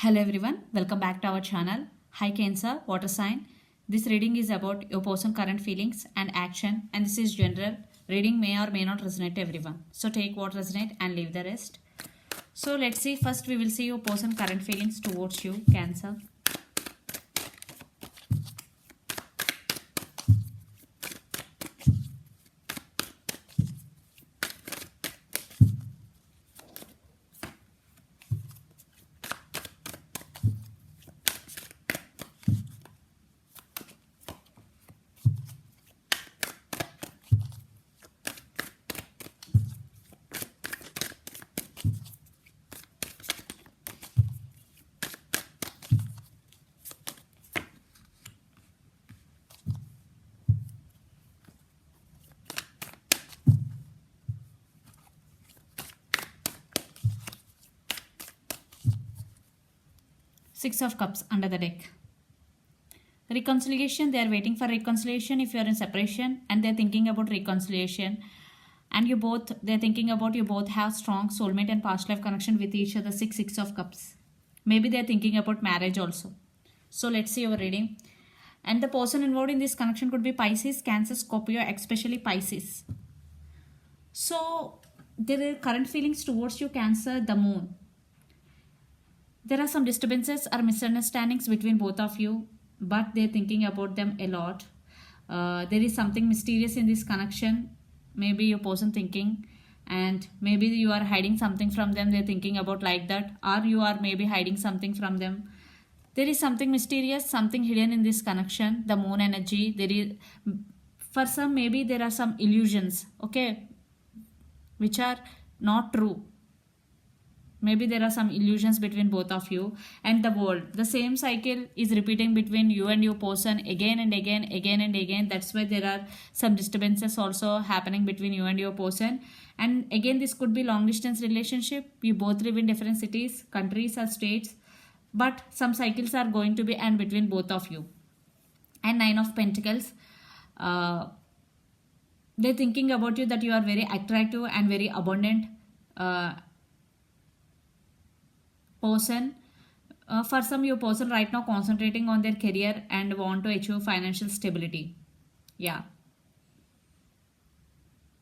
Hello everyone, welcome back to our channel. Hi Cancer, water sign. This reading is about your person current feelings and action, and this is general. Reading may or may not resonate to everyone. So take what resonate and leave the rest. So let's see. First we will see your person current feelings towards you, Cancer. Six of Cups under the deck. Reconciliation, they are waiting for reconciliation if you are in separation and they're thinking about reconciliation. And they're thinking about you both have strong soulmate and past life connection with each other. Six of Cups. Maybe they're thinking about marriage also. So let's see our reading. And the person involved in this connection could be Pisces, Cancer, Scorpio, especially Pisces. So there are current feelings towards you, Cancer, the moon. There are some disturbances or misunderstandings between both of you, but they're thinking about them a lot. There is something mysterious in this connection. Maybe your person thinking, and maybe you are hiding something from them. They're thinking about like that, or you are maybe hiding something from them. There is something mysterious, something hidden in this connection. The moon energy. There is, for some, maybe there are some illusions. Okay, which are not true. Maybe there are some illusions between both of you and the world. The same cycle is repeating between you and your person again and again. That's why there are some disturbances also happening between you and your person. And again, this could be long distance relationship. You both live in different cities, countries or states. But some cycles are going to be end between both of you. And Nine of Pentacles. They're thinking about you that you are very attractive and very abundant. Person. For some, your person right now concentrating on their career and want to achieve financial stability. Yeah,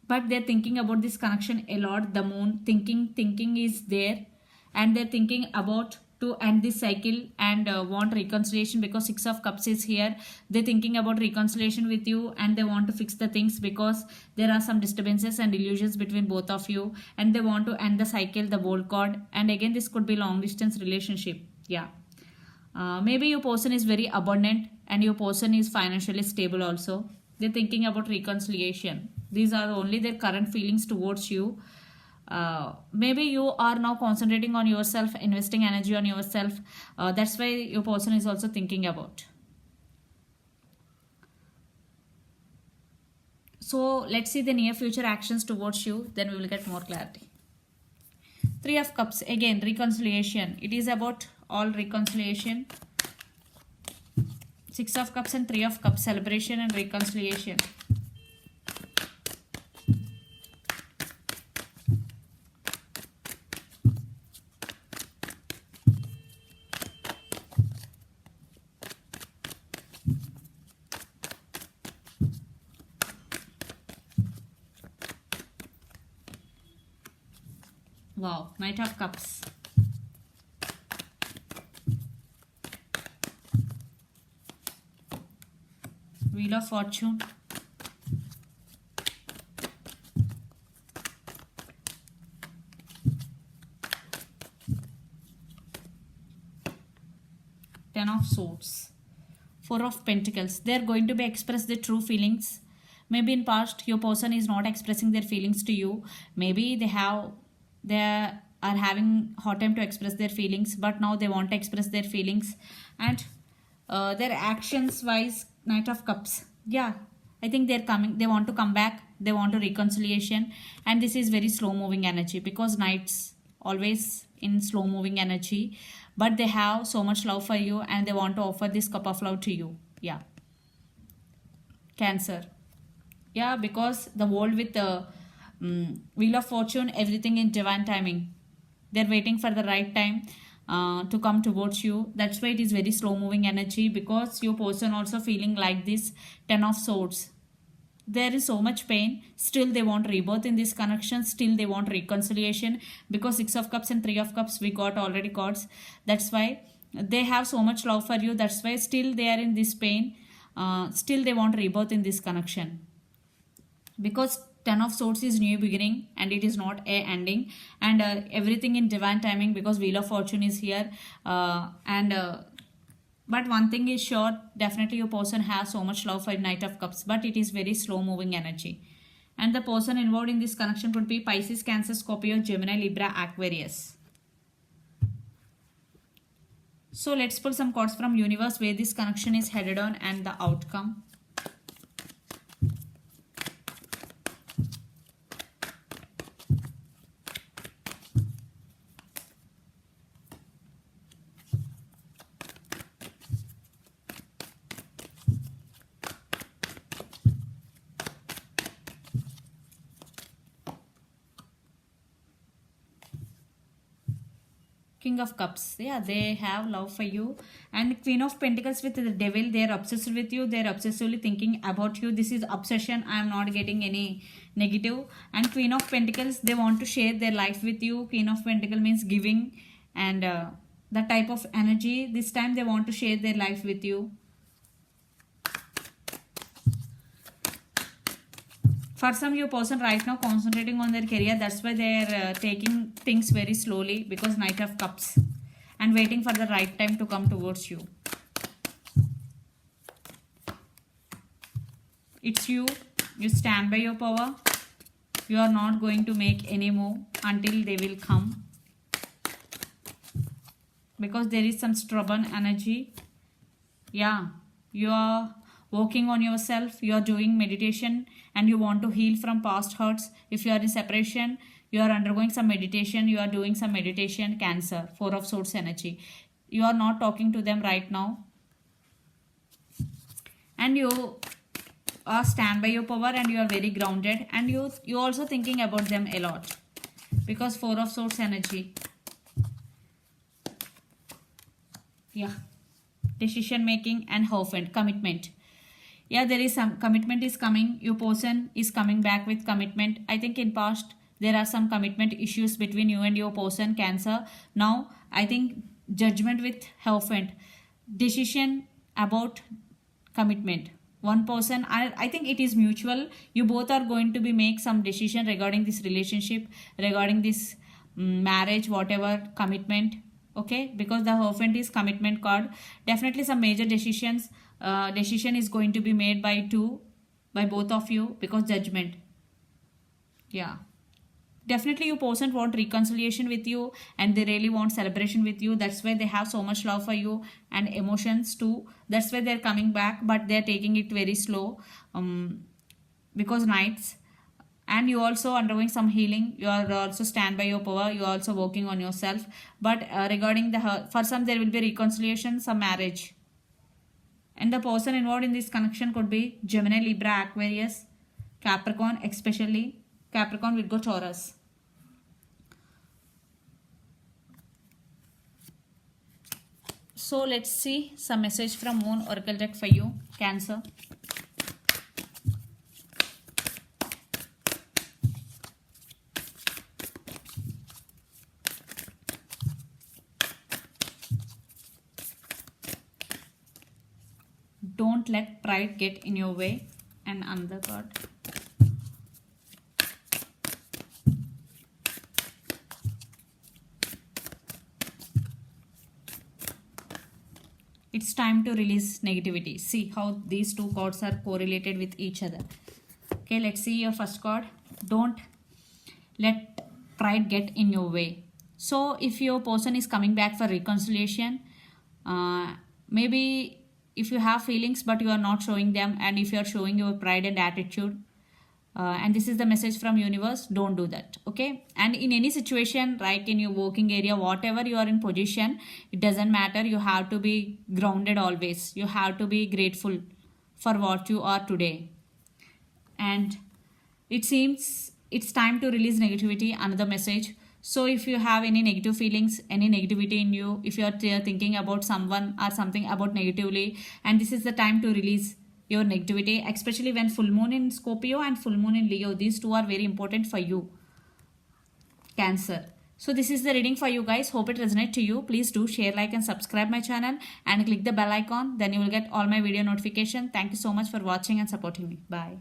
but they're thinking about this connection a lot. The moon thinking is there, and they're thinking about to end this cycle and want reconciliation, because Six of Cups is here. They're thinking about reconciliation with you and they want to fix the things because there are some disturbances and illusions between both of you, and they want to end the cycle, the World card. And again, this could be long distance relationship. Yeah, maybe your person is very abundant and your person is financially stable also. They're thinking about reconciliation. These are only their current feelings towards you. Maybe you are now concentrating on yourself, investing energy on yourself. That's why your person is also thinking about. So let's see the near future actions towards you, then we will get more clarity. Three of Cups, again reconciliation. It is about all reconciliation. Six of Cups and Three of Cups, celebration and reconciliation. Wow, Knight of Cups. Wheel of Fortune. Ten of Swords. Four of Pentacles. They are going to be express their true feelings. Maybe in past your person is not expressing their feelings to you. Maybe they are having hard time to express their feelings, but now they want to express their feelings. And their actions wise, Knight of Cups. Yeah, I think they're coming. They want to come back. They want a reconciliation. And this is very slow moving energy, because Knights always in slow moving energy, but they have so much love for you and they want to offer this cup of love to you. Yeah, Cancer. Yeah, because the world with the Wheel of Fortune, everything in divine timing. They're waiting for the right time. to come towards you. That's why it is very slow moving energy, because your person also feeling like this 10 of swords. There is so much pain, still they want rebirth in this connection, still they want reconciliation, because 6 of cups and 3 of cups we got already cards. That's why they have so much love for you. That's why still they are in this pain, still they want rebirth in this connection, because 10 of swords is new beginning and it is not a ending, and everything in divine timing, because wheel of fortune is here, and but one thing is sure, definitely your person has so much love for Knight of Cups, but it is very slow moving energy. And the person involved in this connection could be Pisces, Cancer, Scorpio, Gemini, Libra, Aquarius. So let's pull some cards from universe where this connection is headed on and the outcome. King of Cups, yeah, they have love for you. And Queen of Pentacles with the Devil, they're obsessed with you, they're obsessively thinking about you. This is obsession, I am not getting any negative. And Queen of Pentacles, they want to share their life with you. Queen of Pentacles means giving, and the type of energy, this time they want to share their life with you. For some, your person right now concentrating on their career. That's why they are taking things very slowly, because Knight of Cups, and waiting for the right time to come towards you. It's you. You stand by your power. You are not going to make any move until they will come, because there is some stubborn energy. Yeah, you are working on yourself, you are doing meditation, and you want to heal from past hurts. If you are in separation, you are undergoing some meditation, you are doing some meditation. Cancer, 4 of Swords energy, you are not talking to them right now, and you are stand by your power, and you are very grounded, and you also thinking about them a lot, because 4 of Swords energy. Yeah, decision making and Hierophant, commitment. Yeah, there is some commitment is coming. Your person is coming back with commitment. I think in past there are some commitment issues between you and your person, Cancer. Now I think judgment with Hierophant, decision about commitment. One person, I think it is mutual. You both are going to be make some decision regarding this relationship, regarding this marriage, whatever, commitment. Okay, because the Hierophant is commitment card. Definitely some major decisions, decision is going to be made by both of you, because judgment. Yeah, definitely your person want reconciliation with you, and they really want celebration with you. That's why they have so much love for you and emotions too. That's why they're coming back, but they're taking it very slow, because Knights. And you also undergoing some healing, you are also stand by your power, you are also working on yourself. But regarding the, for some there will be reconciliation, some marriage. And the person involved in this connection could be Gemini, Libra, Aquarius, Capricorn, especially Capricorn, Virgo, Taurus. So let's see some message from Moon Oracle deck for you, Cancer. Don't let pride get in your way. And another card. It's time to release negativity. See how these two cards are correlated with each other. Okay, let's see your first card. Don't let pride get in your way. So if your person is coming back for reconciliation, maybe if you have feelings but you are not showing them, and if you are showing your pride and attitude, and this is the message from universe, don't do that. Okay, and in any situation, like in your working area, whatever you are in position, it doesn't matter, you have to be grounded always. You have to be grateful for what you are today. And it seems it's time to release negativity. Another message. So if you have any negative feelings, any negativity in you, if you are thinking about someone or something about negatively, and this is the time to release your negativity, especially when full moon in Scorpio and full moon in Leo. These two are very important for you, Cancer. So this is the reading for you guys. Hope it resonates to you. Please do share, like and subscribe my channel and click the bell icon. Then you will get all my video notification. Thank you so much for watching and supporting me. Bye.